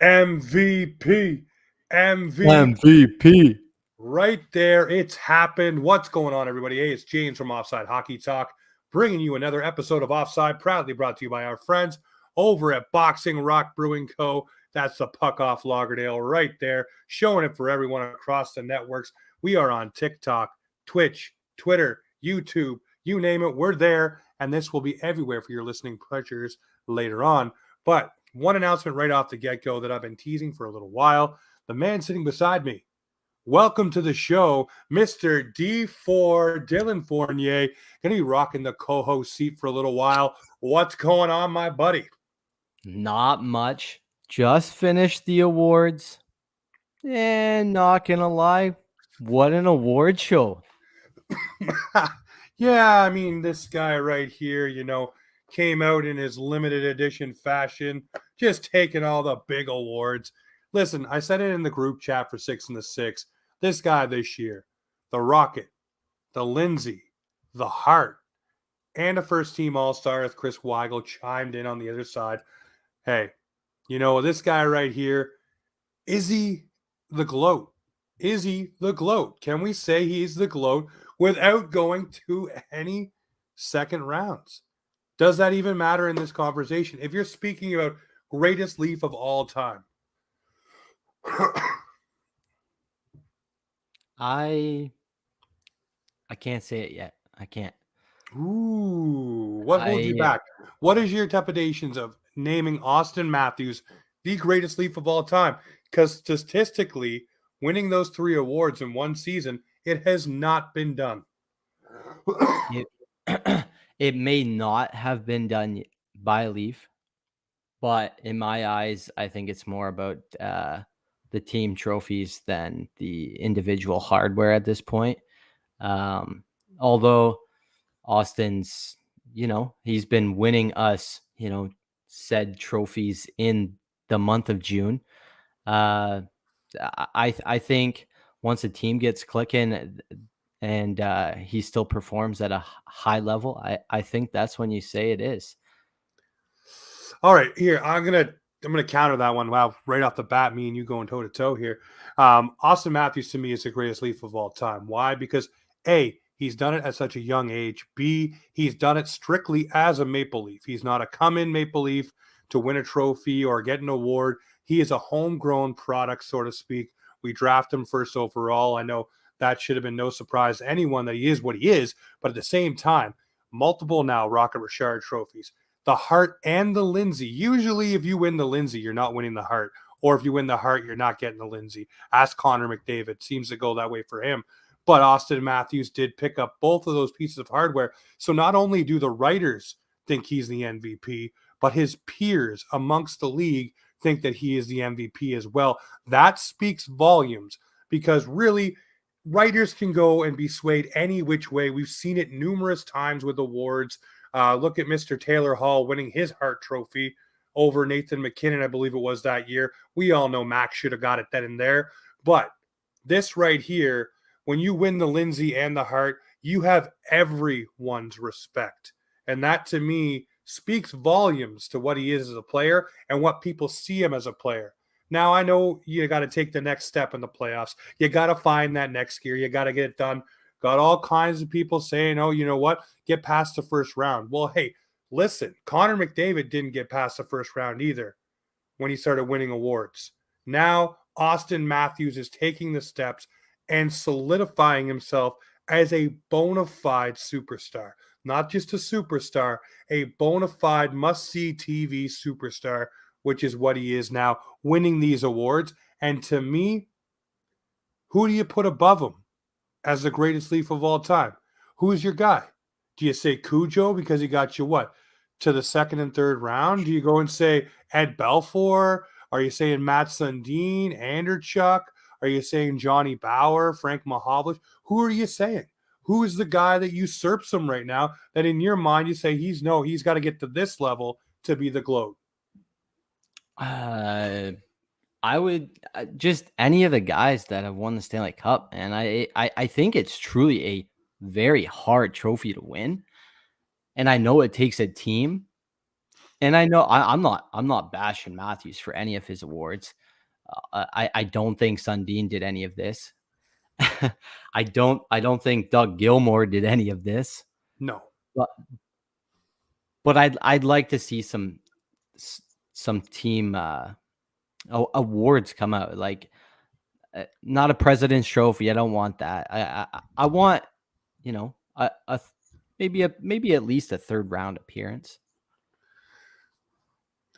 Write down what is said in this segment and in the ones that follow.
MVP. MVP. MVP. Right there. It's happened. What's going on, everybody? Hey, it's James from Offside Hockey Talk, bringing you another episode of Offside, proudly brought to you by our friends over at Boxing Rock Brewing Co. That's the Puck Off Lauderdale right there, showing it for everyone across the networks. We are on TikTok, Twitch, Twitter, YouTube, you name it, we're there, and this will be everywhere for your listening pleasures later on. But one announcement right off the get-go that I've been teasing for a little while. The man sitting beside me, welcome to the show, Mr. D4 Dylan Fournier. Gonna be rocking the co-host seat for a little while. What's going on, my buddy? Not much. Just finished the awards. And not gonna lie, what an award show. Yeah, I mean, this guy right here, came out in his limited edition fashion, just taking all the big awards. Listen, I said it in the group chat for 6 and the 6. This guy this year, the Rocket, the Lindsay, the Hart, and a first team All-Star as Chris Weigel chimed in on the other side. Hey, this guy right here, is he the GLOAT? Is he the GLOAT? Can we say he's the GLOAT without going to any second rounds? Does that even matter in this conversation? If you're speaking about greatest Leaf of all time. I can't say it yet. I can't. Ooh, what holds you back? What is your trepidations of naming Austin Matthews the greatest Leaf of all time? Because statistically, winning those 3 awards in one season, it has not been done. It may not have been done by Leaf, but in my eyes, I think it's more about the team trophies than the individual hardware at this point. Although Austin's, he's been winning us, said trophies in the month of June. I think once a team gets clicking and he still performs at a high level, I think that's when you say it is. All right, here I'm gonna counter that one. Wow, right off the bat, me and you going toe to toe here. Austin Matthews to me is the greatest Leaf of all time. Why? Because A, he's done it at such a young age. B, he's done it strictly as a Maple Leaf. He's not a come-in Maple Leaf to win a trophy or get an award. He is a homegrown product, so to speak. We draft him first overall. I know that should have been no surprise to anyone that he is what he is, but at the same time, multiple now Rocket Richard trophies. The Hart and the Lindsay. Usually, if you win the Lindsay, you're not winning the Hart. Or if you win the Hart, you're not getting the Lindsay. Ask Connor McDavid. Seems to go that way for him. But Austin Matthews did pick up both of those pieces of hardware. So not only do the writers think he's the MVP, but his peers amongst the league think that he is the MVP as well. That speaks volumes because really, writers can go and be swayed any which way. We've seen it numerous times with awards. Look at Mr. Taylor Hall winning his Hart Trophy over Nathan McKinnon, I believe it was that year. We all know Max should have got it then and there. But this right here, when you win the Lindsay and the Hart, you have everyone's respect. And that, to me, speaks volumes to what he is as a player and what people see him as a player. Now, I know you got to take the next step in the playoffs. You got to find that next gear. You got to get it done. Got all kinds of people saying, oh, you know what? Get past the first round. Well, hey, listen, Connor McDavid didn't get past the first round either when he started winning awards. Now, Austin Matthews is taking the steps and solidifying himself as a bona fide superstar. Not just a superstar, a bona fide must-see TV superstar, which is what he is now, winning these awards. And to me, who do you put above him as the greatest Leaf of all time? Who's your guy? Do you say Cujo because he got you what? To the second and third round? Do you go and say Ed Belfour? Are you saying Matt Sundin, Anderchuk? Are you saying Johnny Bauer, Frank Mahovlich? Who are you saying? Who is the guy that usurps him right now that in your mind you say he's got to get to this level to be the GLOAT? I would just any of the guys that have won the Stanley Cup, and I think it's truly a very hard trophy to win. And I know it takes a team, And I know I'm not bashing Matthews for any of his awards. I don't think Sundin did any of this. I don't think Doug Gilmour did any of this. No. But I'd like to see some team awards come out, like not a President's Trophy. I don't want that. I want, maybe at least a third round appearance.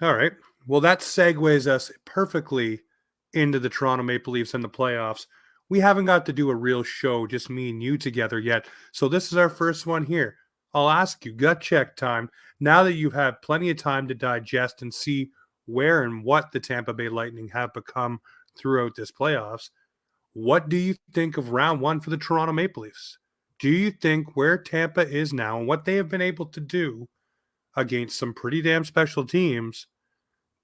All right. Well, that segues us perfectly into the Toronto Maple Leafs and the playoffs. We haven't got to do a real show, just me and you together yet. So this is our first one here. I'll ask you, gut check time. Now that you've had plenty of time to digest and see where and what the Tampa Bay Lightning have become throughout this playoffs, what do you think of round one for the Toronto Maple Leafs? Do you think where Tampa is now and what they have been able to do against some pretty damn special teams,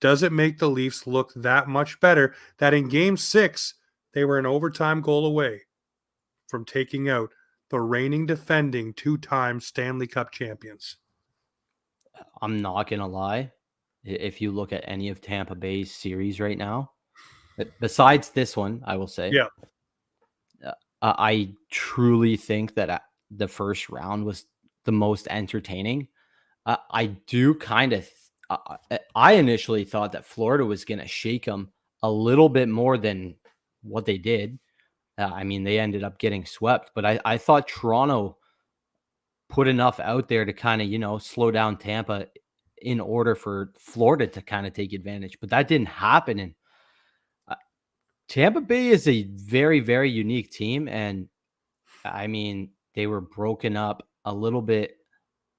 does it make the Leafs look that much better that in game 6, they were an overtime goal away from taking out the reigning defending 2-time Stanley Cup champions? I'm not gonna lie. If you look at any of Tampa Bay's series right now, besides this one, I will say, Yeah. I truly think that the first round was the most entertaining. I do kind of. I initially thought that Florida was going to shake them a little bit more than what they did. I mean, they ended up getting swept, but I thought Toronto put enough out there to kind of, slow down Tampa in order for Florida to kind of take advantage. But that didn't happen. And uh, Tampa Bay is a very, very unique team. And I mean, they were broken up a little bit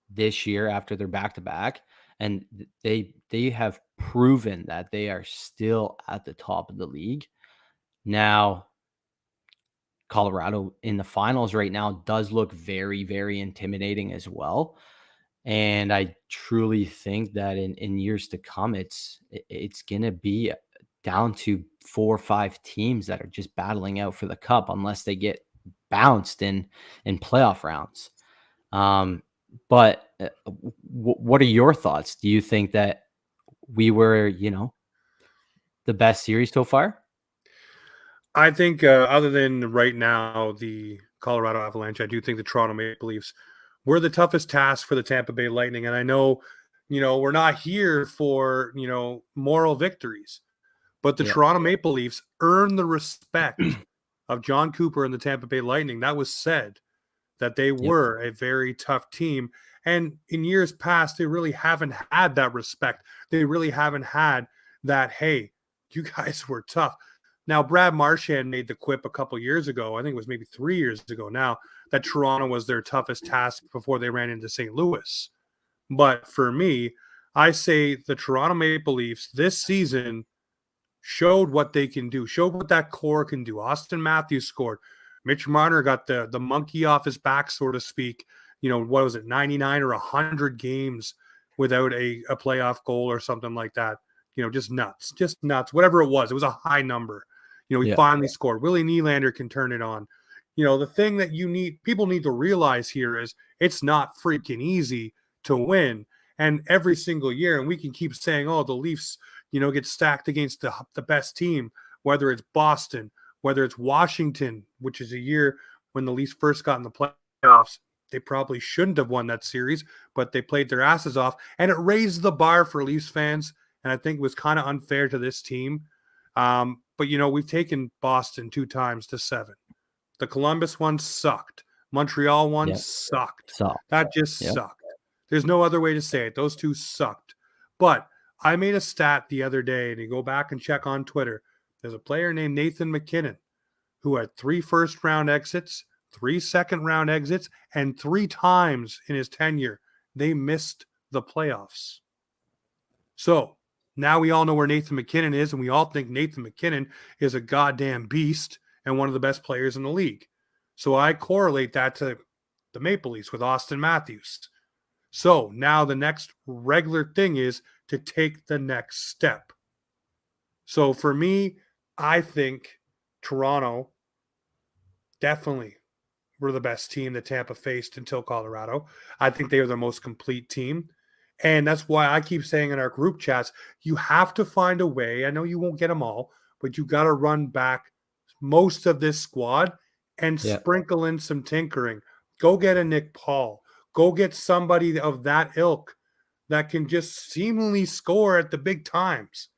this year after their back to back, and they have proven that they are still at the top of the league. Now, Colorado in the finals right now does look very, very intimidating as well. And I truly think that in years to come, it's gonna be down to 4 or 5 teams that are just battling out for the cup unless they get bounced in playoff rounds. Um, but what are your thoughts? Do you think that we were, the best series so far? I think other than right now, the Colorado Avalanche, I do think the Toronto Maple Leafs were the toughest task for the Tampa Bay Lightning. And I know, we're not here for, moral victories, but the Yeah. Toronto Maple Leafs earned the respect of John Cooper and the Tampa Bay Lightning. That was said that they Yep. were a very tough team. And in years past, they really haven't had that respect. They really haven't had that, hey, you guys were tough. Now, Brad Marchand made the quip a couple years ago, I think it was maybe 3 years ago now, that Toronto was their toughest task before they ran into St. Louis. But for me, I say the Toronto Maple Leafs this season showed what they can do, showed what that core can do. Austin Matthews scored. Mitch Marner got the monkey off his back, so to speak. What was it, 99 or 100 games without a playoff goal or something like that. Just nuts. Whatever it was a high number. He Yeah. finally scored. Willie Nylander can turn it on. The thing that people need to realize here is it's not freaking easy to win. And every single year, and we can keep saying, oh, the Leafs, get stacked against the best team, whether it's Boston, whether it's Washington, which is a year when the Leafs first got in the playoffs. They probably shouldn't have won that series, but they played their asses off, and it raised the bar for Leafs fans, and I think it was kind of unfair to this team. But, we've taken Boston 2 times to 7. The Columbus one sucked. Montreal one Yeah. sucked. So, That just yeah. sucked. There's no other way to say it. Those 2 sucked. But I made a stat the other day, and you go back and check on Twitter. There's a player named Nathan McKinnon who had 3 first-round exits, 3 second-round exits, and 3 times in his tenure they missed the playoffs. So now we all know where Nathan McKinnon is, and we all think Nathan McKinnon is a goddamn beast and one of the best players in the league. So I correlate that to the Maple Leafs with Austin Matthews. So now the next regular thing is to take the next step. So for me, I think Toronto definitely were the best team that Tampa faced until Colorado. I think they are the most complete team. And that's why I keep saying in our group chats, you have to find a way. I know you won't get them all, but you got to run back most of this squad and Yeah. sprinkle in some tinkering. Go get a Nick Paul. Go get somebody of that ilk that can just seemingly score at the big times,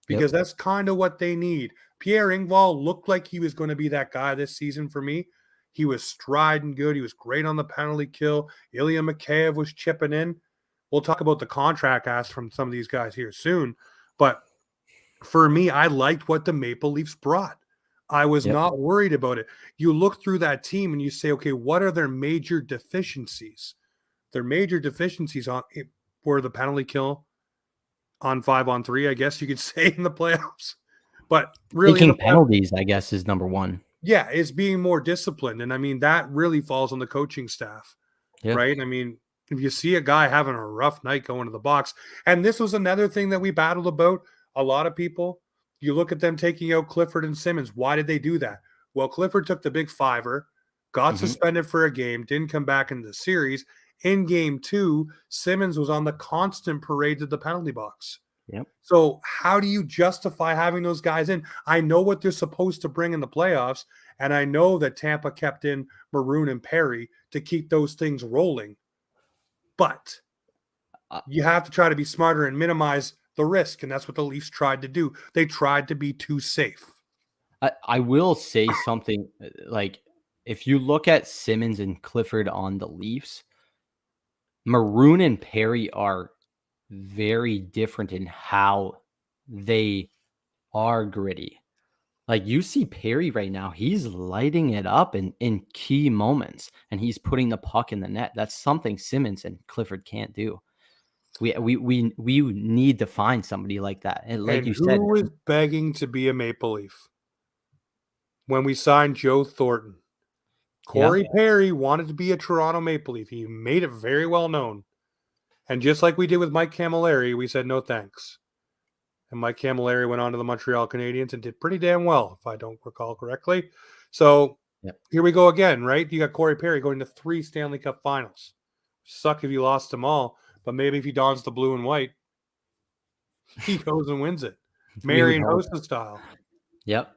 because Yep. that's kind of what they need. Pierre Engvall looked like he was going to be that guy this season for me. He was striding good. He was great on the penalty kill. Ilya Mikheyev was chipping in. We'll talk about the contract ask from some of these guys here soon. But for me, I liked what the Maple Leafs brought. I was Yep. not worried about it. You look through that team and you say, okay, what are their major deficiencies? Their major deficiencies were the penalty kill on 5-on-3, I guess you could say, in the playoffs. But really in the Taking playoffs, penalties, I guess, is number one. yeah, it's being more disciplined. And I mean, that really falls on the coaching staff, Yeah. right? I mean, if you see a guy having a rough night going to the box, and this was another thing that we battled about, a lot of people, you look at them taking out Clifford and Simmons. Why did they do that? Well, Clifford took the big fiver, got Mhm. suspended for a game, didn't come back into the series. In game 2, Simmons was on the constant parade to the penalty box. Yep. So how do you justify having those guys in? I know what they're supposed to bring in the playoffs, and I know that Tampa kept in Maroon and Perry to keep those things rolling. But Uh, you have to try to be smarter and minimize the risk, and that's what the Leafs tried to do. They tried to be too safe. I will say something, like, if you look at Simmons and Clifford on the Leafs, Maroon and Perry are very different in how they are gritty. Like, you see Perry right now, he's lighting it up in key moments, and he's putting the puck in the net. That's something Simmons and Clifford can't do. We need to find somebody like that. And like And you who said, was begging to be a Maple Leaf when we signed Joe Thornton? yeah, Corey Perry wanted to be a Toronto Maple Leaf. He made it very well known. And just like we did with Mike Camilleri, we said no thanks. And Mike Camilleri went on to the Montreal Canadiens and did pretty damn well, if I don't recall correctly. So yep. here we go again, right? You got Corey Perry going to 3 Stanley Cup finals. Suck if you lost them all, but maybe if he dons the blue and white, he goes and wins it. We would Marian hope. Hossa style, Yep.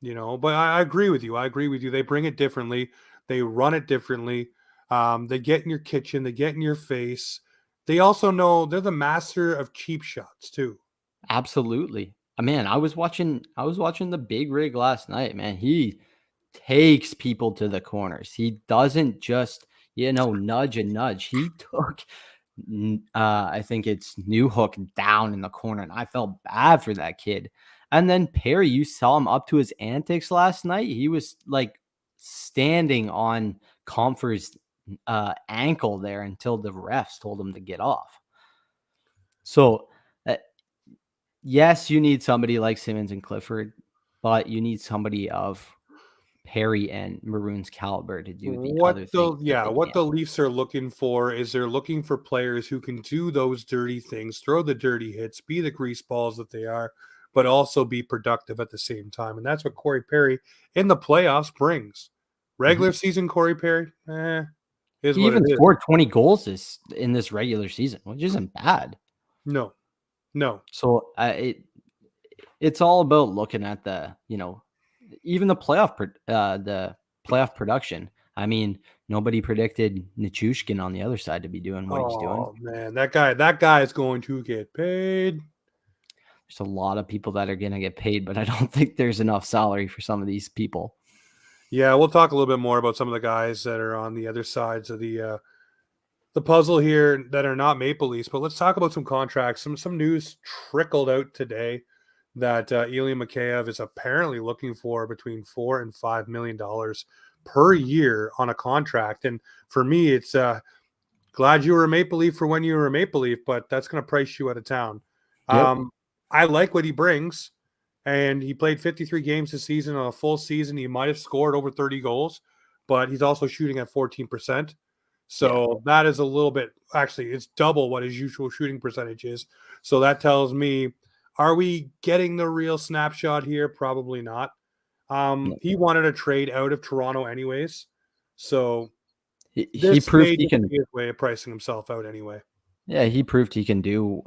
But I agree with you. I agree with you. They bring it differently. They run it differently. They get in your kitchen. They get in your face. They also know they're the master of cheap shots too. Absolutely. Man, I was watching the Big Rig last night, man. He takes people to the corners. He doesn't just, nudge and nudge. He took I think it's New Hook down in the corner, and I felt bad for that kid. And then Perry, you saw him up to his antics last night. He was like standing on Comfort's ankle there until the refs told him to get off. So, uh, yes, you need somebody like Simmons and Clifford, but you need somebody of Perry and Maroon's caliber to do the other things that they What can't. the Leafs are looking for is they're looking for players who can do those dirty things, throw the dirty hits, be the grease balls that they are, but also be productive at the same time. And that's what Corey Perry in the playoffs brings. Mhm. Regular season Corey Perry, is He what it even is. scored 20 goals in this regular season, which isn't bad. No, no. So it's all about looking at even the playoff production. I mean, nobody predicted Nichushkin on the other side to be doing what he's doing. Oh man, that guy is going to get paid. There's a lot of people that are going to get paid, but I don't think there's enough salary for some of these people. Yeah, we'll talk a little bit more about some of the guys that are on the other sides of the puzzle here that are not Maple Leafs. But let's talk about some contracts. Some news trickled out today that Ilya Mikheyev is apparently looking for between $4 and $5 million per year on a contract. And for me, it's glad you were a Maple Leaf for when you were a Maple Leaf, but that's going to price you out of town. Yep. I like what he brings, and he played 53 games this season. On a full season, he might have scored over 30 goals, but he's also shooting at 14%. Yeah. So that is a little bit, actually, it's double what his usual shooting percentage is. So that tells me, are we getting the real snapshot here? Probably not. No. He wanted a trade out of Toronto anyways. So He this proved may he just can. be his way of pricing himself out anyway. Yeah, he proved he can do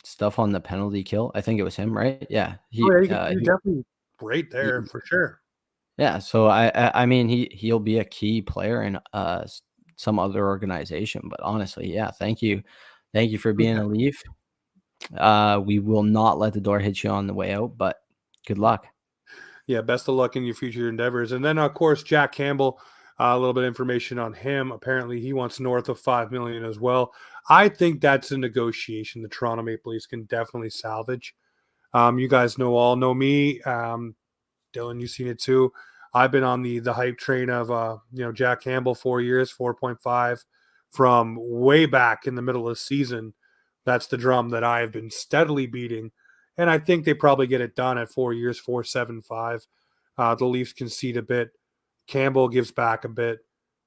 stuff on the penalty kill. I think it was him, right? Yeah. Oh yeah, you're definitely great there He for sure. yeah, so I mean he'll be a key player in some other organization, but honestly, yeah, thank you. Thank you for being Yeah. a Leaf. We will not let the door hit you on the way out, but good luck. Yeah, best of luck in your future endeavors. And then, of course, Jack Campbell. A little bit of information on him. Apparently, he wants north of 5 million as well. I think that's a negotiation the Toronto Maple Leafs can definitely salvage. You guys all know me. Dylan, you've seen it too. I've been on the hype train of Jack Campbell 4 years, 4.5 from way back in the middle of the season. That's the drum that I have been steadily beating, and I think they probably get it done at 4 years, 4.75. The Leafs concede a bit, Campbell gives back a bit,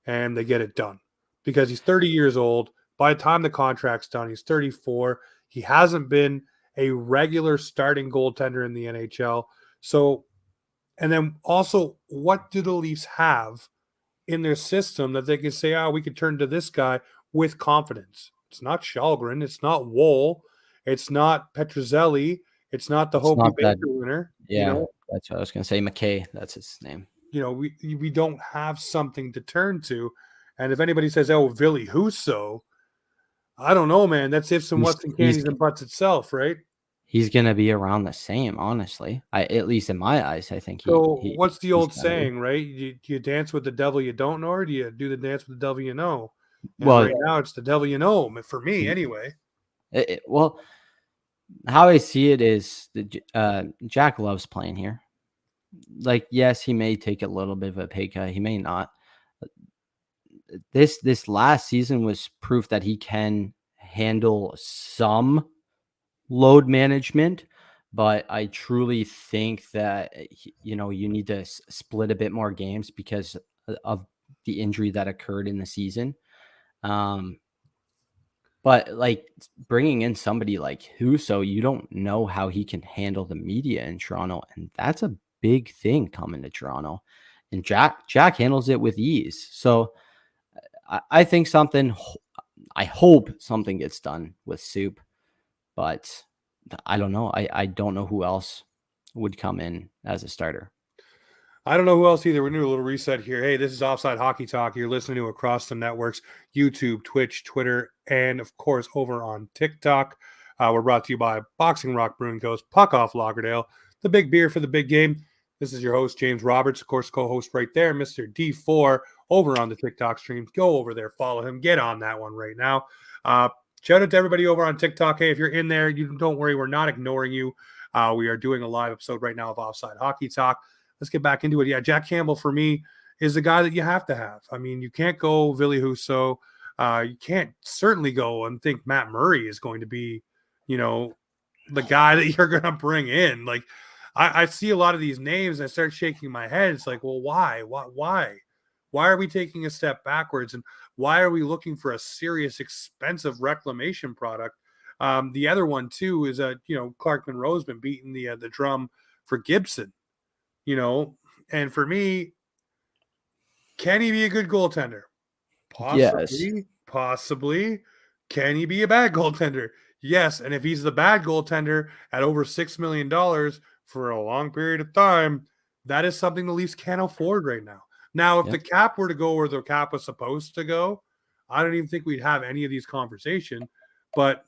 and they get it done because he's 30 years old. By the time the contract's done, he's 34. He hasn't been a regular starting goaltender in the NHL. So, and then also, what do the Leafs have in their system that they can say, oh, we could turn to this guy with confidence? It's not Shalgren. It's not Woll. It's not Petrozelli. It's not the It's Hobey not that. Baker winner. Yeah, that's what I was gonna say. McKay, that's his name. We don't have something to turn to. And if anybody says, oh, Billy Husso, I don't know, man. That's ifs and He's whats and he's candies and butts itself, right? he's gonna be around the same, honestly. At least in my eyes, I think So what's the he's old gonna be. saying, right? Do you dance with the devil you don't know, or do you do the dance with the devil you know? And Well, right now, it's the devil you know, for me anyway. well, how I see it is Jack loves playing here. Like, yes, he may take a little bit of a pay cut. He may not. This last season was proof that he can handle some load management, but I truly think that you need to split a bit more games because of the injury that occurred in the season. Um, but like bringing in somebody like Huso, you don't know how he can handle the media in Toronto, and that's a big thing coming to Toronto. And Jack handles it with ease. So I think I hope something gets done with Soup, but I don't know. I don't know who else would come in as a starter. I don't know who else either. We're doing a little reset here. Hey, this is Offside Hockey Talk. You're listening to across the networks: YouTube, Twitch, Twitter, and of course over on TikTok. We're brought to you by Boxing Rock Brewing Coast, Puck Off Lauderdale, the big beer for the big game. This is your host, James Roberts, of course, co-host right there, Mr. D4, over on the TikTok streams. Go over there, follow him, get on that one right now. Uh, Shout out to everybody over on TikTok. Hey, if you're in there, you don't worry, we're not ignoring you. We are doing a live episode right now of Offside Hockey Talk. Let's get back into it. Yeah, Jack Campbell for me is the guy that you have to have. I mean, you can't go Billy Husso. You can't certainly go and think Matt Murray is going to be, the guy that you're going to bring in. Like, I see a lot of these names and I start shaking my head. It's like, well, why? Why? Why are we taking a step backwards? And why are we looking for a serious, expensive reclamation product? The other one, too, is, Clark Monroe's been beating the drum for Gibson, you know, and for me, can he be a good goaltender? Yes. Possibly, possibly. Can he be a bad goaltender? Yes. And if he's the bad goaltender at over $6 million for a long period of time, that is something the Leafs can't afford right now. Now, if the Yep. cap were to go where the cap was supposed to go, I don't even think we'd have any of these conversations. But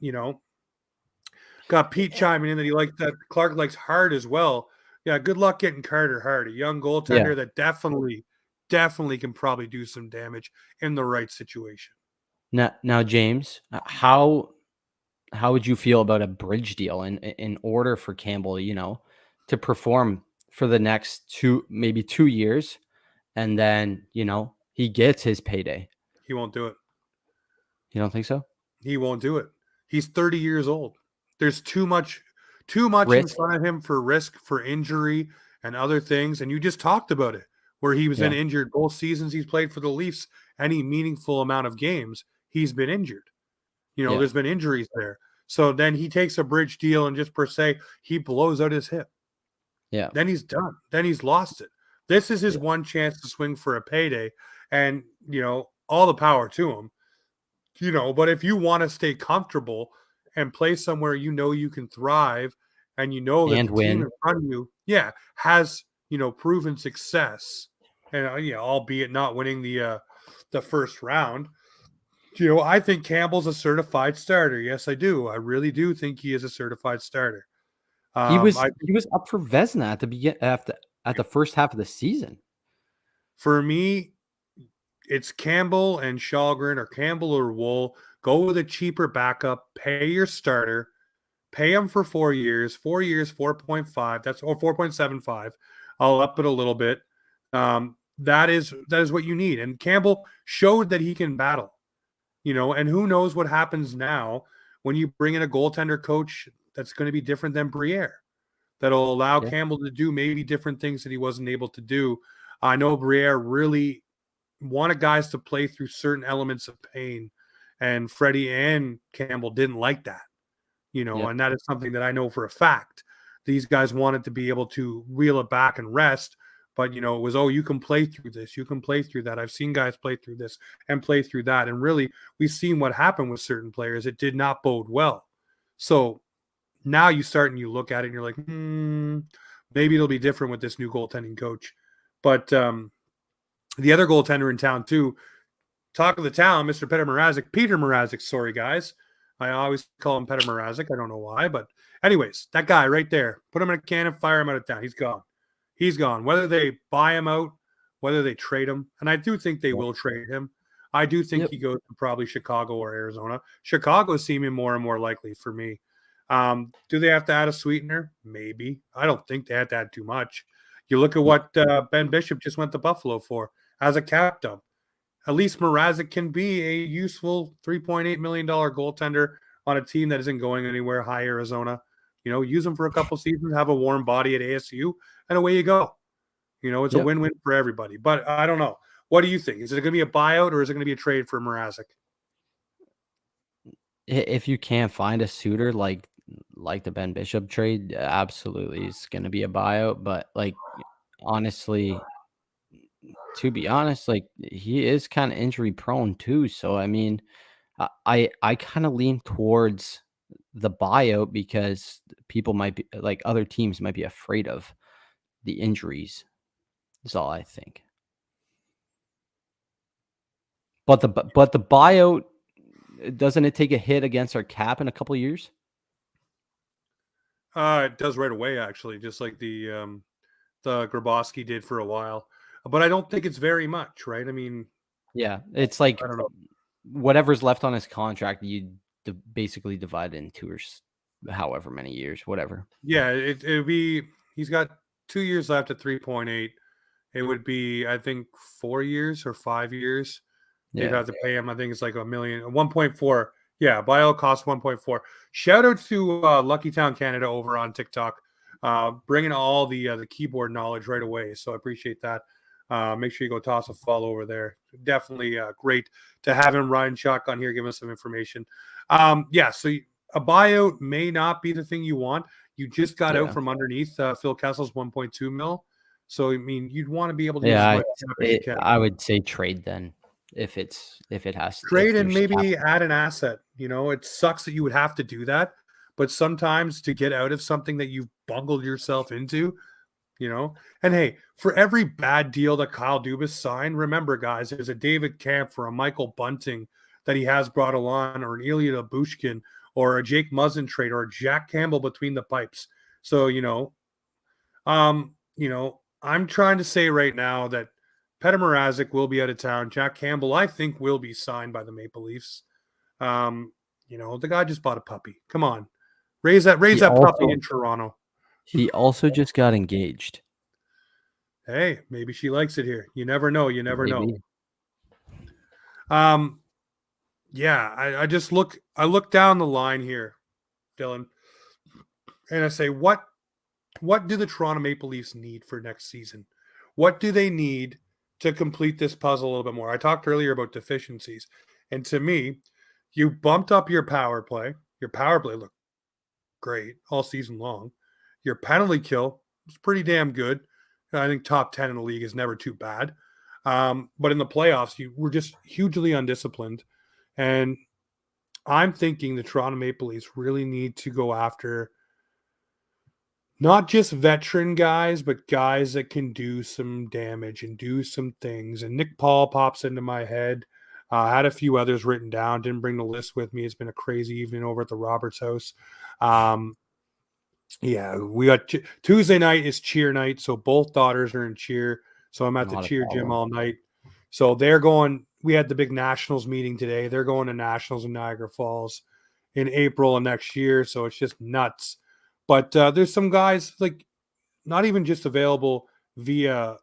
got Pete chiming in that he likes that Clark likes Hart as well. Yeah, good luck getting Carter Hart, a young Yeah. goaltender that definitely can probably do some damage in the right situation. Now, James, how would you feel about a bridge deal in order for Campbell, to perform for the next 2 years, and then he gets his payday? He won't do it. You don't think so? He won't do it. He's 30 years old. There's too much in Risk. front of him for risk, for injury, and other things. And you just talked about it, where he was Yeah. injured both seasons he's played for the Leafs. Any meaningful amount of games, he's been injured. Yeah. There's been injuries there. So then he takes a bridge deal and just per se, he blows out his hip. Yeah. Then he's done. Then he's lost it. This is his Yeah. one chance to swing for a payday. And, all the power to him. But if you want to stay comfortable and play somewhere you can thrive, and that and the team in win. front of you, has proven success, and albeit not winning the first round. I think Campbell's a certified starter. Yes, I do. I really do think he is a certified starter. He was I he was up for Vezina at the first half of the season. For me, it's Campbell and Shalgren, or Campbell or Wool. Go with a cheaper backup. Pay your starter. Pay him for 4 years. 4 years, 4.5. That's or 4.75. I'll up it a little bit. That is what you need. And Campbell showed that he can battle. And who knows what happens now when you bring in a goaltender coach that's going to be different than Briere, that'll allow Yeah. Campbell to do maybe different things that he wasn't able to do. I know Briere really wanted guys to play through certain elements of pain, and Freddie and Campbell didn't like that, Yep. and that is something that I know for a fact. These guys wanted to be able to reel it back and rest, but it was, you can play through this, you can play through that. I've seen guys play through this and play through that, and really, we've seen what happened with certain players. It did not bode well. So now you start and you look at it and you're like, maybe it'll be different with this new goaltending coach. But the other goaltender in town too, talk of the town, Mr. Peter Mrazek. Sorry, guys. I always call him Peter Mrazek. I don't know why, but anyways, that guy right there, put him in a can and fire him out of town. He's gone. He's gone. Whether they buy him out, whether they trade him, and I do think they Yep. will trade him. I do think Yep. he goes to probably Chicago or Arizona. Chicago is seeming more and more likely for me. Do they have to add a sweetener? Maybe. I don't think they have to add too much. You look at what Ben Bishop just went to Buffalo for as a cap dump. At least Mrazek can be a useful $3.8 million goaltender on a team that isn't going anywhere. High Arizona, use him for a couple seasons, have a warm body at ASU, and away you go. It's a Yep. win-win for everybody. But I don't know. What do you think? Is it going to be a buyout, or is it going to be a trade for Mrazek? If you can't find a suitor like the Ben Bishop trade, absolutely it's going to be a buyout. But honestly, to be honest, he is kind of injury prone too. So I mean, I kind of lean towards the buyout because people might be other teams might be afraid of the injuries. Is all I think. But the buyout, doesn't it take a hit against our cap in a couple of years? It does right away, actually, just like the Grabowski did for a while. But I don't think it's very much, right? I mean, Yeah, it's like I don't know. whatever's left on his contract, you basically divide it in two or however many years, whatever. Yeah, it would be. He's got 2 years left at 3.8. It would be, I think, 4 years or 5 years. They'd Yeah. have to pay him. I think it's like 1.4. Yeah, bio cost 1.4. Shout out to Lucky Town Canada over on TikTok, bringing all the keyboard knowledge right away. So I appreciate that. Make sure you go toss a follow over there. Definitely great to have him riding shotgun here, giving us some information. Yeah, so a buyout may not be the thing you want. You just got out Yeah. from underneath Phil Kessel's 1.2 mil. So, I mean, you'd want to be able to use Yeah, as much cap as you can. I would say trade then if it has if Trade and there's cap. maybe add an asset. It sucks that you would have to do that, but sometimes to get out of something that you've bungled yourself into, and hey, for every bad deal that Kyle Dubas signed, remember, guys, there's a David Kampf or a Michael Bunting that he has brought along, or an Ilya Bushkin, or a Jake Muzzin trade, or a Jack Campbell between the pipes. So, I'm trying to say right now that Petr Mrazek will be out of town. Jack Campbell, I think, will be signed by the Maple Leafs. The guy just bought a puppy. Come on, raise that puppy in Toronto. He also just got engaged. Hey, maybe she likes it here. You never know. You never Maybe. know. Yeah, I look down the line here, Dylan, and I say, what do the Toronto Maple Leafs need for next season? What do they need to complete this puzzle a little bit more? I talked earlier about deficiencies, and to me, you bumped up your power play. Your power play looked great all season long. Your penalty kill was pretty damn good. I think top 10 in the league is never too bad. But in the playoffs, you were just hugely undisciplined. And I'm thinking the Toronto Maple Leafs really need to go after not just veteran guys, but guys that can do some damage and do some things. And Nick Paul pops into my head. I had a few others written down. Didn't bring the list with me. It's been a crazy evening over at the Roberts house. Yeah, we got Tuesday night is cheer night, so both daughters are in cheer. So I'm at the Not a cheer gym problem. all night. So they're going. We had the big nationals meeting today. They're going to nationals in Niagara Falls in April of next year. So it's just nuts. But there's some guys like not even just available via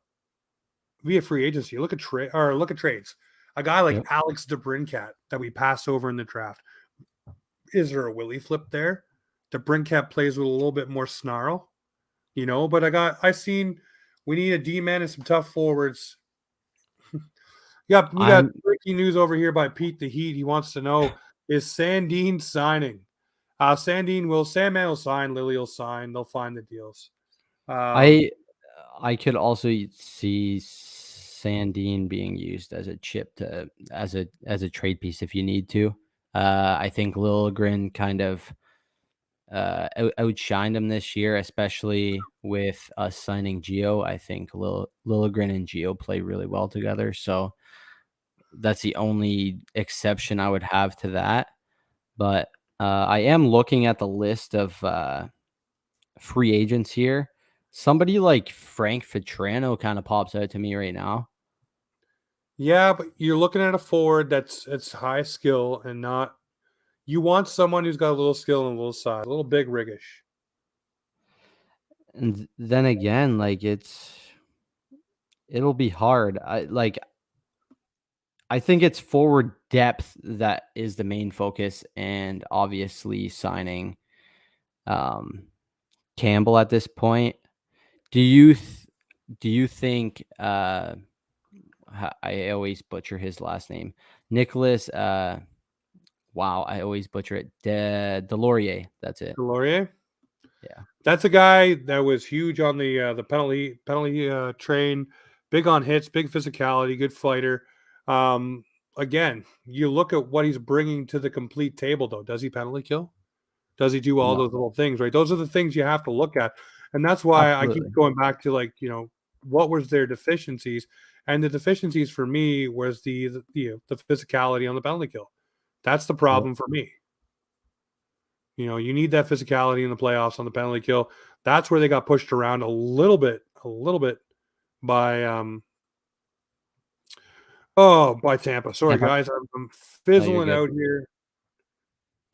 free agency. Look at trades. A guy like Yep. Alex DeBrincat that we passed over in the draft. Is there a Willie flip there? DeBrincat plays with a little bit more snarl, But I seen we need a D man and some tough forwards. Yep, we got I'm breaking news over here by Pete the Heat. He wants to know, is Sandin signing? Sandman will sign, Lily will sign. They'll find the deals. Um, I I could also see Sandine being used as a chip to as a trade piece if you need to. I think Liljegren kind of outshined him this year, especially with us signing Geo. I think Liljegren and Geo play really well together, so that's the only exception I would have to that. But I am looking at the list of free agents here. Somebody like Frank Vetrano kind of pops out to me right now. yeah, but you're looking at a forward that's high skill and not. You want someone who's got a little skill and a little size, a little big riggish. And then again, like it'll be hard. I think it's forward depth that is the main focus, and obviously signing um, Campbell at this point. Do you think I always butcher his last name, Nicholas? Wow, I always butcher it. Delorier. That's it. Laurier. Yeah. That's a guy that was huge on the penalty train, big on hits, big physicality, good fighter. Again, you look at what he's bringing to the complete table, though. Does he penalty kill? Does he do all No, those little things? Right, those are the things you have to look at, and that's why I keep absolutely. going back to what was their deficiencies, and the deficiencies for me was the physicality on the penalty kill. That's the Yep. problem for me. You need that physicality in the playoffs on the penalty kill. That's where they got pushed around a little bit by by Tampa. Sorry Tampa. guys, I'm No, you're fizzling good. out here.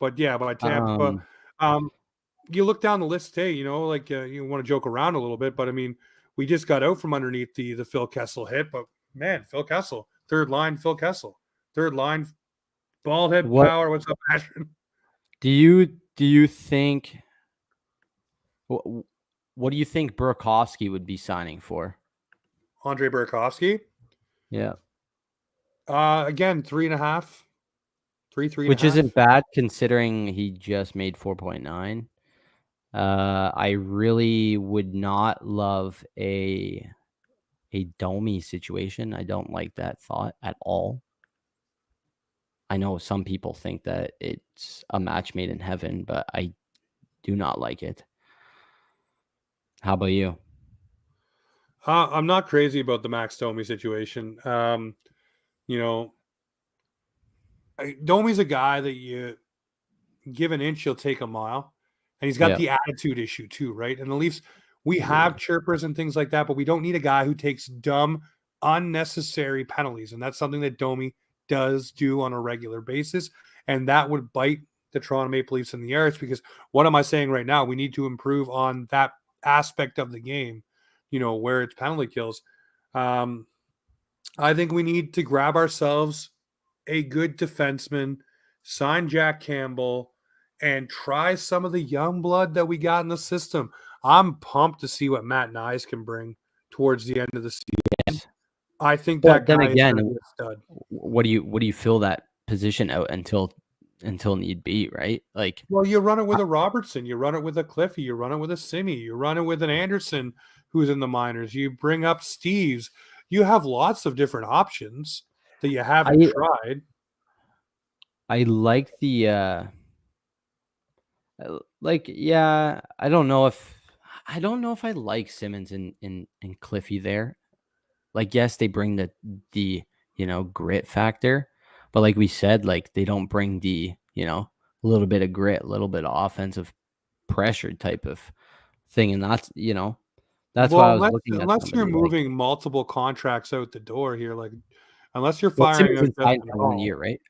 But yeah, by Tampa. Um, Um, you look down the list today, you want to joke around a little bit, but I mean, we just got out from underneath the Phil Kessel hit, but man, Phil Kessel, third line, Phil Kessel, third line, bald head what power. What's up, Ashton? do you think? What, what do you think Burakovsky would be signing for? Andre Burakovsky. Yeah, Again, 3.5, three and a which half. isn't bad considering he just made 4.9. I really would not love a Domi situation. I don't like that thought at all. I know some people think that it's a match made in heaven, but I do not like it. How about you? I'm not crazy about the Max Domi situation. You know, Domi's a guy that you give an inch, he'll take a mile. And he's got Yeah, the attitude issue too, right? And the Leafs, we have absolutely. chirpers and things like that, but we don't need a guy who takes dumb, unnecessary penalties. And that's something that Domi does do on a regular basis. And that would bite the Toronto Maple Leafs in the arse because what am I saying right now? We need to improve on that aspect of the game, where it's penalty kills. Um, I think we need to grab ourselves a good defenseman, sign Jack Campbell, and try some of the young blood that we got in the system. I'm pumped to see what Matt Nyes can bring towards the end of the season. Yes. I think But that then guy is again, going to be a stud. what do you fill that position out until need be, right? Like Well, you run it I- with a Robertson, you run it with a Cliffy, you run it with a Simi, you run it with an Anderson who's in the minors. You bring up Steves. You have lots of different options that you haven't I tried. I like the yeah, I don't know if I like Simmons and Cliffy there. Like, yes, they bring the grit factor, but like we said, like they don't bring the a little bit of grit, a little bit of offensive pressure type of thing, and that's why Well, I was unless looking at unless you're somebody like moving multiple contracts out the door here, like unless you're well, firing Simmons out is signed Justin for one Hall. year, right?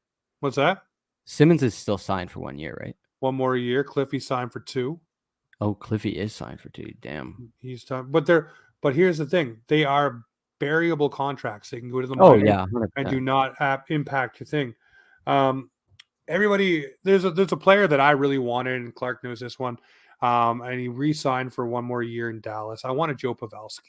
What's that? Simmons is still signed for 1 year, right? One more year. Cliffy signed for 2. Oh, Cliffy is signed for 2. Damn. He's done, but here's the thing: they are variable contracts. They can go to the Oh minors yeah, and do 100%. not impact your thing. Um, everybody, there's a player that I really wanted, and Clark knows this one. And he re-signed for one more year in Dallas. I wanted Joe Pavelski.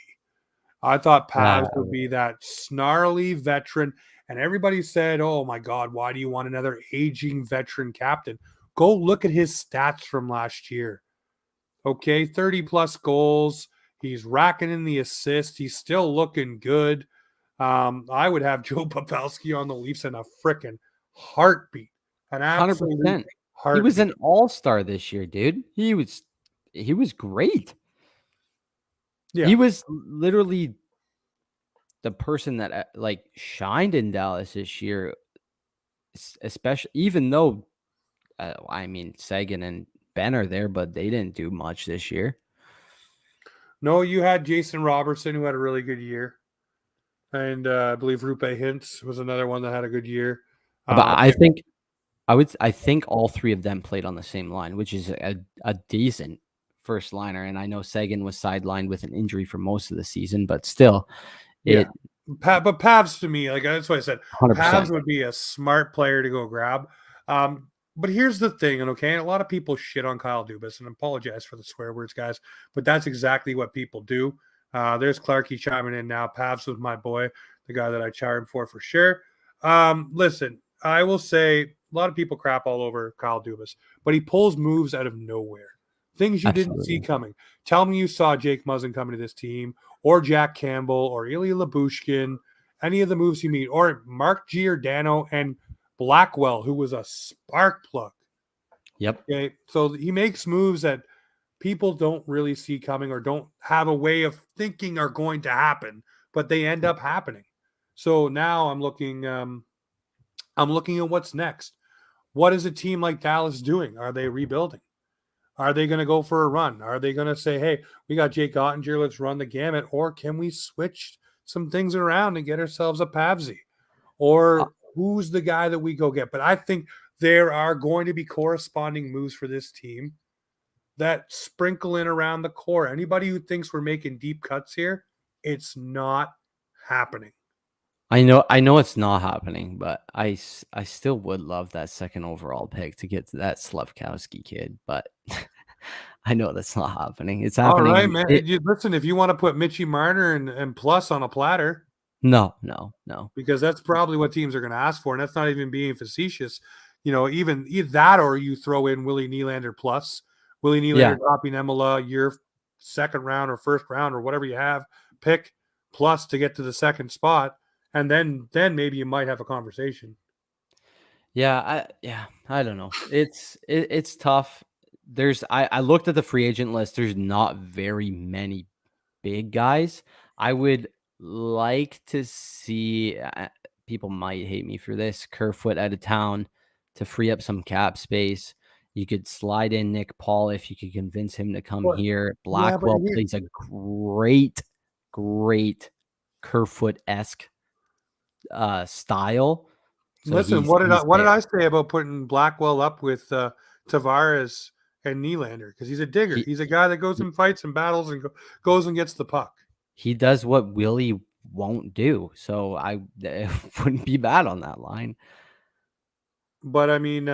I thought Yeah, Pavs would be that snarly veteran, and everybody said, "Oh my God, why do you want another aging veteran captain?" Go look at his stats from last year. Okay, 30 plus goals. He's racking in the assist. He's still looking good. I would have Joe Pavelski on the Leafs in a freaking heartbeat. An absolute 100%. He was heartbeat. an all-star this year, dude. He was great. Yeah. He was literally the person that like shined in Dallas this year, especially even though I mean Sagan and Ben are there, but they didn't do much this year. No, you had Jason Robertson, who had a really good year. And I believe Rupe Hintz was another one that had a good year. But Um, I think all three of them played on the same line, which is a decent first liner. And I know Sagan was sidelined with an injury for most of the season, but still, yeah. it But Pavs to me, like that's what I said. 100%. Pavs would be a smart player to go grab. But here's the thing, and okay, a lot of people shit on Kyle Dubas, and I apologize for the swear words, guys, but that's exactly what people do. There's Clarky chiming in now. Pavs was my boy, the guy that I chimed for sure. Listen, I will say a lot of people crap all over Kyle Dubas, but he pulls moves out of nowhere. Things you didn't see Absolutely. coming. Tell me you saw Jake Muzzin coming to this team, or Jack Campbell, or Ilya Labushkin, any of the moves he made, or Mark Giordano and Blackwell, who was a spark plug. Yep. Okay. So he makes moves that people don't really see coming or don't have a way of thinking are going to happen, but they end up happening. So now I'm looking at what's next. What is a team like Dallas doing? Are they rebuilding? Are they going to go for a run? Are they going to say, hey, we got Jake Ottinger, let's run the gamut? Or can we switch some things around and get ourselves a Pavsy? Uh, Or who's the guy that we go get? But I think there are going to be corresponding moves for this team that sprinkle in around the core. Anybody who thinks we're making deep cuts here, it's not happening. I know it's not happening, but I still would love that second overall pick to get to that Slavkowski kid, but I know that's not happening. It's All right, happening. man. Listen, if you want to put Mitchie Marner and plus on a platter, No, no, no. because that's probably what teams are going to ask for. And that's not even being facetious. Even either that or you throw in Willie Nylander plus. Willie Yeah. Nylander dropping Emila your second round or first round or whatever you have, pick plus to get to the second spot. And then maybe you might have a conversation. I don't know. It's tough. I looked at the free agent list. There's not very many big guys. I would like to see people might hate me for this. Kerfoot out of town to free up some cap space. You could slide in Nick Paul if you could convince him to come But here. yeah, but Blackwell here, plays a great Kerfoot-esque style. So listen, he's what did there. I say about putting Blackwell up with Tavares and Nylander? Because he's a digger. He, He's a guy that goes he and fights and battles and goes and gets the puck. he does what Willie won't do. So I it wouldn't be bad on that line. But I mean,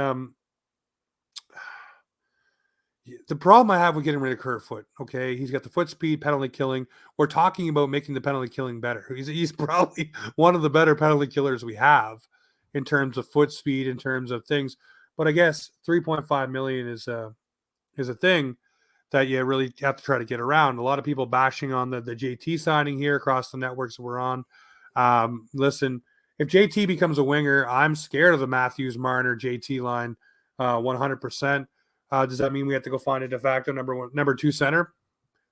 the problem I have with getting rid of Kerfoot, okay, he's got the foot speed, penalty killing. We're talking about making the penalty killing better. He's probably one of the better penalty killers we have in terms of foot speed, in terms of things. But I guess 3.5 million is a thing that you really have to try to get around. A lot of people bashing on the JT signing here across the networks that we're on. Listen, if JT becomes a winger, I'm scared of the Matthews Marner JT line, 100%. Does that mean we have to go find a de facto number 2 center?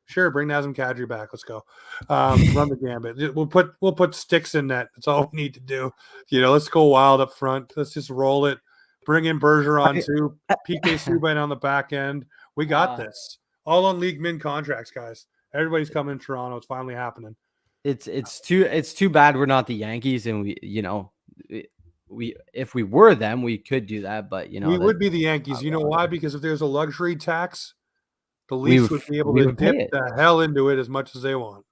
Sure, bring Nazem Kadri back. Let's go. Run the gambit. We'll put sticks in net. That's all we need to do. Let's go wild up front. Let's just roll it. Bring in Bergeron too. PK Subban on the back end. We got this. All on league min contracts, guys. Everybody's coming to Toronto. It's finally happening. It's too bad we're not the Yankees, and we if we were them, we could do that. But we would be the Yankees. You know why? Because if there's a luxury tax, the Leafs would be able to dip the hell into it as much as they want.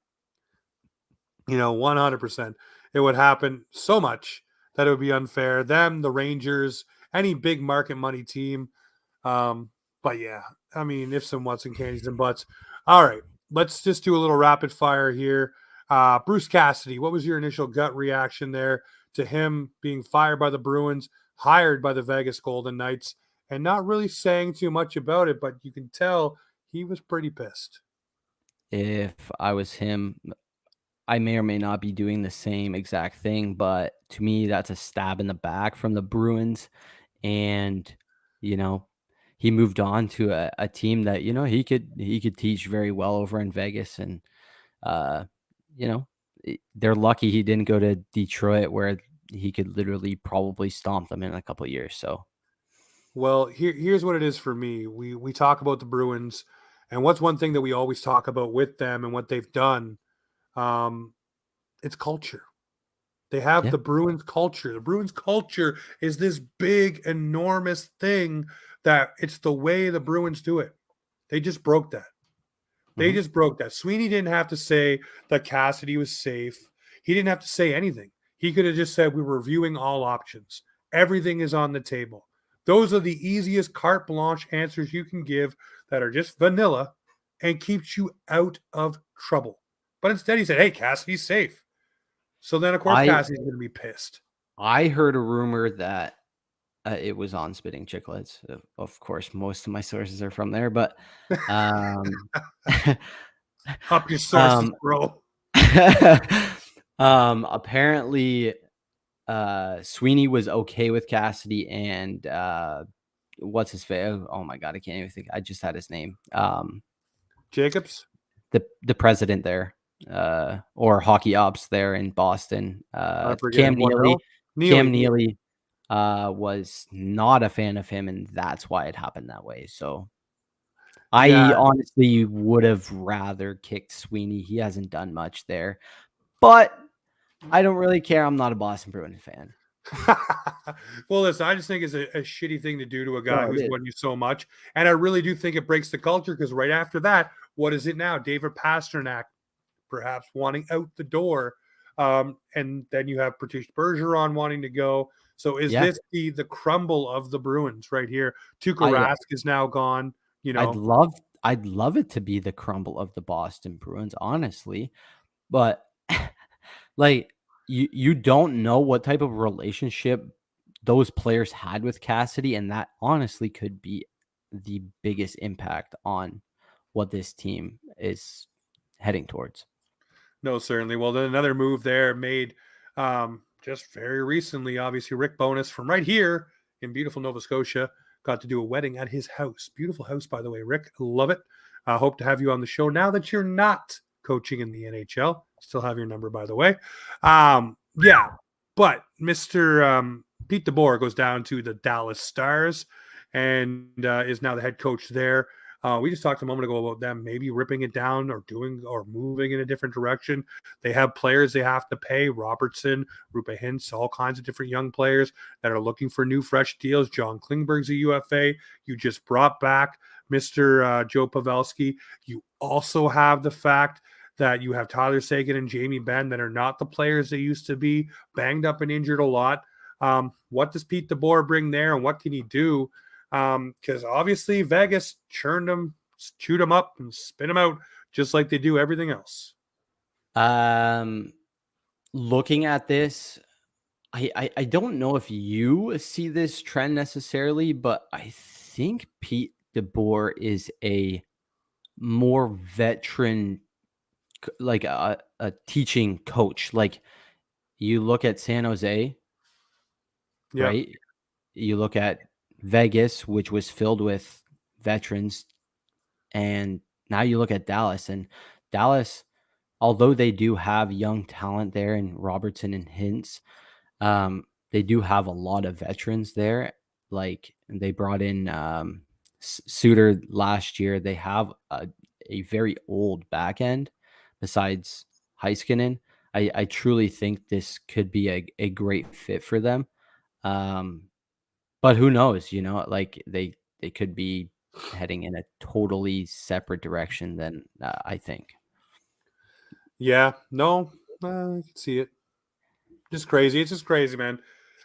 100%. It would happen so much that it would be unfair. Them, the Rangers, any big market money team. But yeah, I mean, ifs and whats and candies and butts. All right, let's just do a little rapid fire here. Bruce Cassidy, what was your initial gut reaction there to him being fired by the Bruins, hired by the Vegas Golden Knights, and not really saying too much about it, but you can tell he was pretty pissed. If I was him, I may or may not be doing the same exact thing, but to me, that's a stab in the back from the Bruins. And, he moved on to a team that, he could teach very well over in Vegas. And, they're lucky he didn't go to Detroit, where he could literally probably stomp them in a couple of years. So, well, here's what it is for me. We talk about the Bruins, and what's one thing that we always talk about with them and what they've done? It's culture. They have the Bruins culture. The Bruins culture is this big, enormous thing that it's the way the Bruins do it. They just broke that. They just broke that. Sweeney didn't have to say that Cassidy was safe. He didn't have to say anything. He could have just said, we're reviewing all options. Everything is on the table. Those are the easiest carte blanche answers you can give that are just vanilla and keeps you out of trouble. But instead he said, hey, Cassidy's safe. So then, of course, Cassidy's going to be pissed. I heard a rumor that it was on Spitting Chicklets. Of course, most of my sources are from there, but up your sources, bro. Apparently, Sweeney was okay with Cassidy, and what's his face? Oh my god, I can't even think. I just had his name. Jacobs, the president there. Or hockey ops there in Boston. Cam Neely was not a fan of him, and that's why it happened that way. So I honestly would have rather kicked Sweeney. He hasn't done much there, but I don't really care. I'm not a Boston Bruins fan. Well, listen, I just think it's a shitty thing to do to a guy who's won you so much. And I really do think it breaks the culture, because right after that, what is it now? David Pastrnak perhaps wanting out the door. And then you have Patrice Bergeron wanting to go. So is this the crumble of the Bruins right here? Tuukka Rask is now gone. I'd love it to be the crumble of the Boston Bruins, honestly. But like you don't know what type of relationship those players had with Cassidy, and that honestly could be the biggest impact on what this team is heading towards. No, certainly. Well, then another move there made just very recently, obviously, Rick Bowness from right here in beautiful Nova Scotia got to do a wedding at his house. Beautiful house, by the way, Rick. Love it. I hope to have you on the show now that you're not coaching in the NHL. Still have your number, by the way. But Mr. Pete DeBoer goes down to the Dallas Stars and is now the head coach there. We just talked a moment ago about them maybe ripping it down or moving in a different direction. They have players they have to pay. Robertson, Rupe Hintz, all kinds of different young players that are looking for new, fresh deals. John Klingberg's a UFA. You just brought back Mr. Joe Pavelski. You also have the fact that you have Tyler Seguin and Jamie Benn that are not the players they used to be, banged up and injured a lot. What does Pete DeBoer bring there, and what can he do? Because obviously Vegas chewed them up and spit them out just like they do everything else. Looking at this, I don't know if you see this trend necessarily, but I think Pete DeBoer is a more veteran, like a teaching coach. Like you look at San Jose, Yep. right? You look at Vegas, which was filled with veterans, and now you look at Dallas. And Dallas, although they do have young talent there in Robertson and Hintz, they do have a lot of veterans there. Like they brought in Suter last year. They have a very old back end besides Heiskanen. I truly think this could be a great fit for them. Um, but who knows? Like they could be heading in a totally separate direction than I think. Yeah. No, I can see it. Just crazy. It's just crazy, man.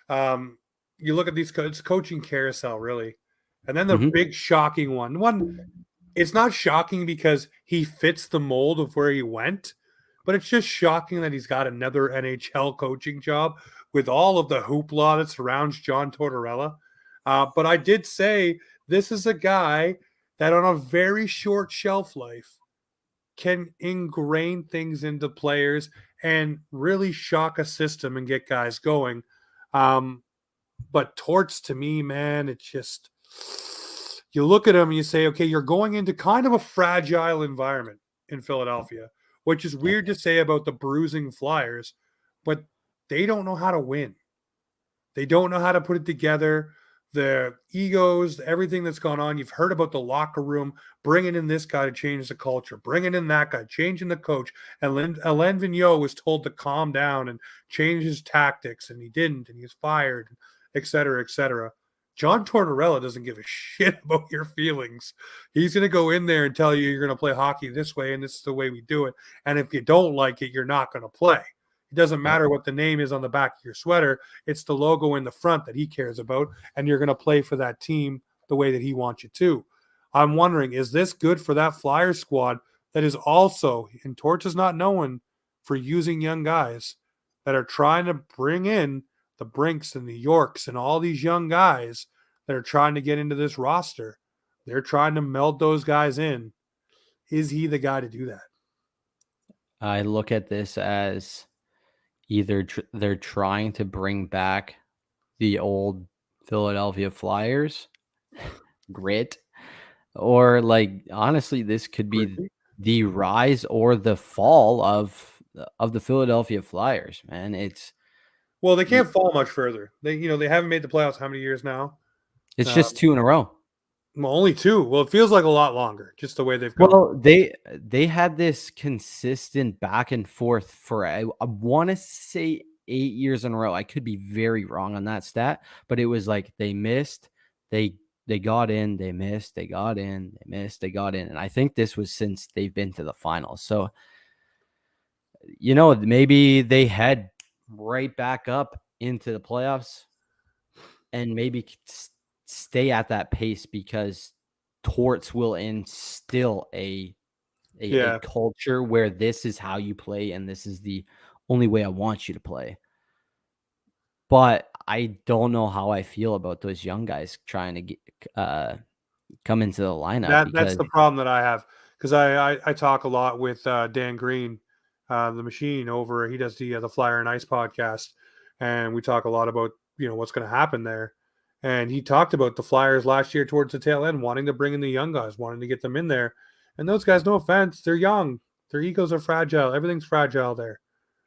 Um, you look at these. It's coaching carousel, really, and then the Hmm. big shocking one. It's not shocking because he fits the mold of where he went, but it's just shocking that he's got another NHL coaching job with all of the hoopla that surrounds John Tortorella. But I did say this is a guy that on a very short shelf life can ingrain things into players and really shock a system and get guys going. Um, but Torts, to me, man, it's just you look at him and you say, okay, you're going into kind of a fragile environment in Philadelphia, which is Yep. weird to say about the bruising Flyers, but they don't know how to win. They don't know how to put it together. The egos, everything that's gone on. You've heard about the locker room, bringing in this guy to change the culture, bringing in that guy, changing the coach. And Alain Vigneault was told to calm down and change his tactics, and he didn't, and he was fired, et cetera, et cetera. John Tortorella doesn't give a shit about your feelings. He's going to go in there and tell you you're going to play hockey this way, and this is the way we do it. And if you don't like it, you're not going to play. It doesn't Yep. matter what the name is on the back of your sweater. It's the logo in the front that he cares about, and you're going to play for that team the way that he wants you to. I'm wondering, is this good for that Flyers squad that is also, and Torch is not known for using young guys that are trying to bring in the Brinks and the Yorks and all these young guys that are trying to get into this roster? They're trying to meld those guys in. Is he the guy to do that? I look at this as either they're trying to bring back the old Philadelphia Flyers grit, or like honestly, this could be Gritty? the rise or the fall of the Philadelphia Flyers. Man, Well, they y- can't fall much further. They haven't made the playoffs how many years now? it's Uh, just two in a row. well, only two. Well, it feels like a lot longer, just the way they've gone. Well, they had this consistent back and forth for I want to say 8 years in a row. I could be very wrong on that stat, but it was like they missed, they got in, they missed, they got in, they missed, they got in, and I think this was since they've been to the finals. So maybe they head right back up into the playoffs and maybe stay at that pace because Torts will instill a Yeah, culture where this is how you play and this is the only way I want you to play. But I don't know how I feel about those young guys trying to uh, come into the lineup that's because the problem that I have because I talk a lot with Dan Green, the machine over. He does the Flyer and Ice podcast, and we talk a lot about what's going to happen there. And he talked about the Flyers last year towards the tail end, wanting to bring in the young guys, wanting to get them in there. And those guys, no offense, they're young. Their egos are fragile. Everything's fragile there.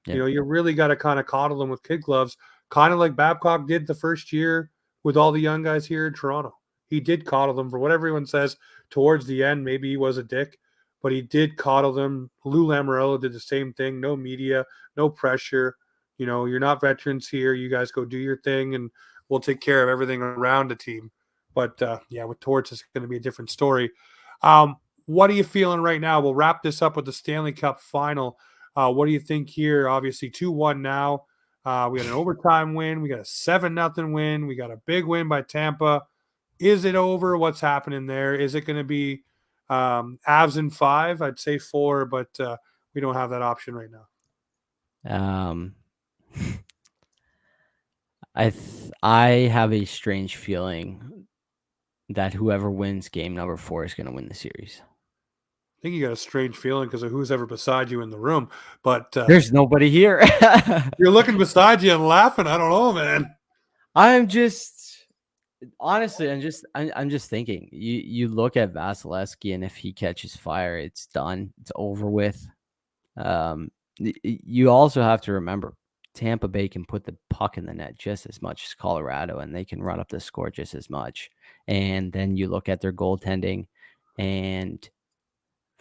yeah, You really got to kind of coddle them with kid gloves, kind of like Babcock did the first year with all the young guys here in Toronto. He did coddle them for what everyone says towards the end. Maybe he was a dick, but he did coddle them. Lou Lamoriello did the same thing. No media, no pressure. You're not veterans here. You guys go do your thing, and we'll take care of everything around the team. But yeah, with Torts, it's going to be a different story. Um, what are you feeling right now? We'll wrap this up with the Stanley Cup final. What do you think here? Obviously, 2-1 now. We got an overtime win. We got a 7-0 win. We got a big win by Tampa. Is it over? What's happening there? Is it going to be Avs in 5? I'd say 4, but we don't have that option right now. um, I have a strange feeling that whoever wins game number 4 is going to win the series. I think you got a strange feeling because of who's ever beside you in the room. But There's nobody here. you're looking beside you and laughing. I don't know, man. I'm just honestly, I'm just thinking. You look at Vasilevsky, and if he catches fire, it's done. It's over with. You also have to remember Tampa Bay can put the puck in the net just as much as Colorado, and they can run up the score just as much. And then you look at their goaltending, and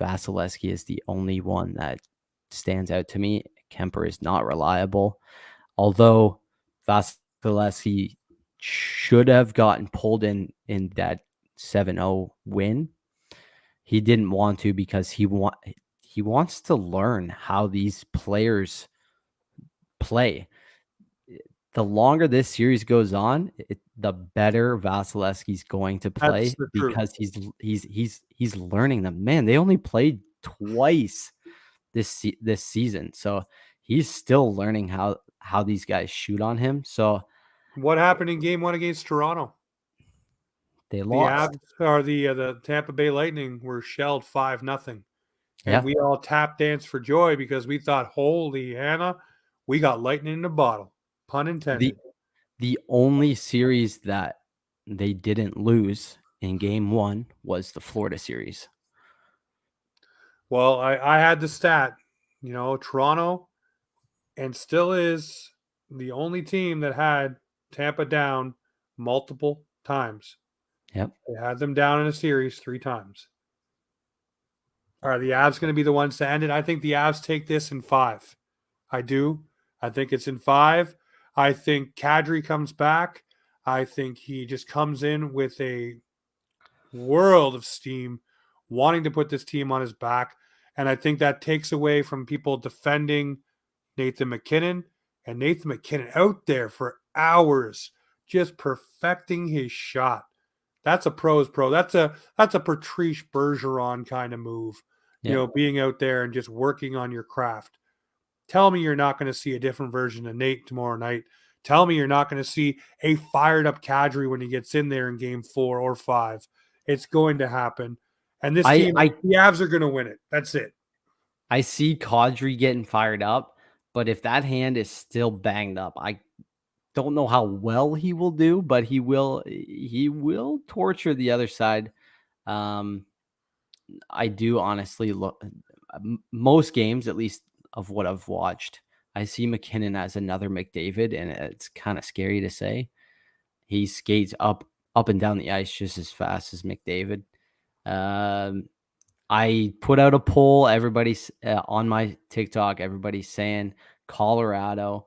Vasilevsky is the only one that stands out to me. Kemper is not reliable, although Vasilevsky should have gotten pulled in that 7-0 win. He didn't want to because he wants to learn how these players play. The longer this series goes on, the better Vasilevsky's going to That's play the truth. because he's learning them. Man, they only played twice this season, so he's still learning how these guys shoot on him. So What happened in Game 1 against Toronto? they The lost. Avs or the Tampa Bay Lightning were shelled 5-0. Yeah. And we all tap danced for joy because we thought, holy Hannah, we got lightning in a bottle. Pun intended. The only series that they didn't lose in game 1 was the Florida series. Well, I had the stat, Toronto, and still is the only team that had Tampa down multiple times. Yep. They had them down in a series 3 times. Are the Avs going to be the ones to end it? I think the Avs take this in 5. I do. I think it's in 5. I think Kadri comes back. I think he just comes in with a world of steam, wanting to put this team on his back. And I think that takes away from people defending Nathan MacKinnon. And Nathan MacKinnon out there for hours, just perfecting his shot. That's a pro's pro. That's a Patrice Bergeron kind of move. Being out there and just working on your craft. Tell me you're not going to see a different version of Nate tomorrow night. Tell me you're not going to see a fired up Kadri when he gets in there in game 4 or 5. It's going to happen. And this team, the Avs are going to win it. That's it. I see Kadri getting fired up, but if that hand is still banged up, I don't know how well he will do, but he will torture the other side. I do honestly look most games, at least of what I've watched, I see MacKinnon as another McDavid, and it's kind of scary to say. He skates up and down the ice just as fast as McDavid. I put out a poll. Everybody's on my TikTok. Everybody's saying Colorado.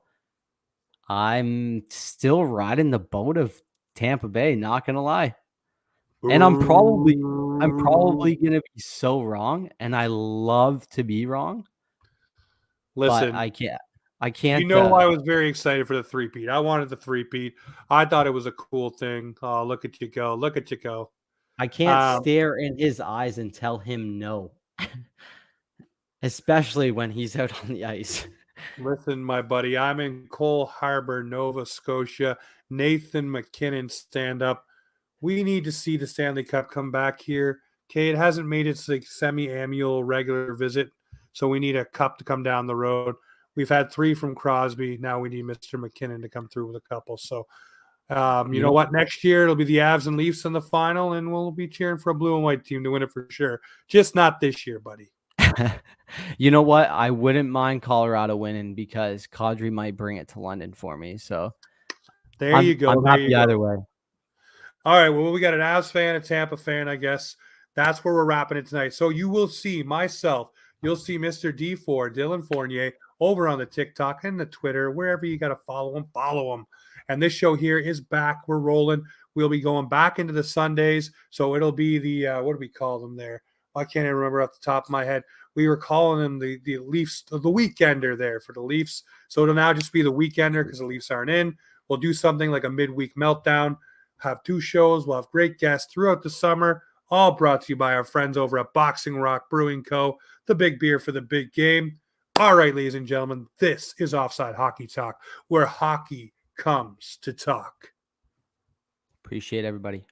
I'm still riding the boat of Tampa Bay. Not gonna lie, and I'm probably gonna be so wrong, and I love to be wrong. Listen, but I can't. I was very excited for the three-peat. I wanted the three-peat. I thought it was a cool thing. Oh, look at you go! Look at you go! I can't stare in his eyes and tell him no, especially when he's out on the ice. Listen, my buddy, I'm in Cole Harbor, Nova Scotia. Nathan MacKinnon, stand up. We need to see the Stanley Cup come back here. Okay, it hasn't made its like semi-annual regular visit, so we need a cup to come down the road. We've had 3 from Crosby. Now we need Mr. MacKinnon to come through with a couple. So, you know what? Next year it'll be the Avs and Leafs in the final, and we'll be cheering for a blue and white team to win it for sure. Just not this year, buddy. You know what? I wouldn't mind Colorado winning because Kadri might bring it to London for me. So there you go. I'm happy either way. All right. Well, we got an Avs fan, a Tampa fan, I guess. That's where we're wrapping it tonight. So you will see myself. You'll see Mr. D4, Dylan Fournier, over on the TikTok and the Twitter, wherever you got to follow him. And this show here is back. We're rolling. We'll be going back into the Sundays. So it'll be the, what do we call them there? I can't even remember off the top of my head. We were calling them the Leafs, the Weekender there for the Leafs. So it'll now just be the Weekender because the Leafs aren't in. We'll do something like a midweek meltdown, have 2 shows. We'll have great guests throughout the summer, all brought to you by our friends over at Boxing Rock Brewing Co., the big beer for the big game. All right, ladies and gentlemen, this is Offside Hockey Talk, where hockey comes to talk. Appreciate everybody.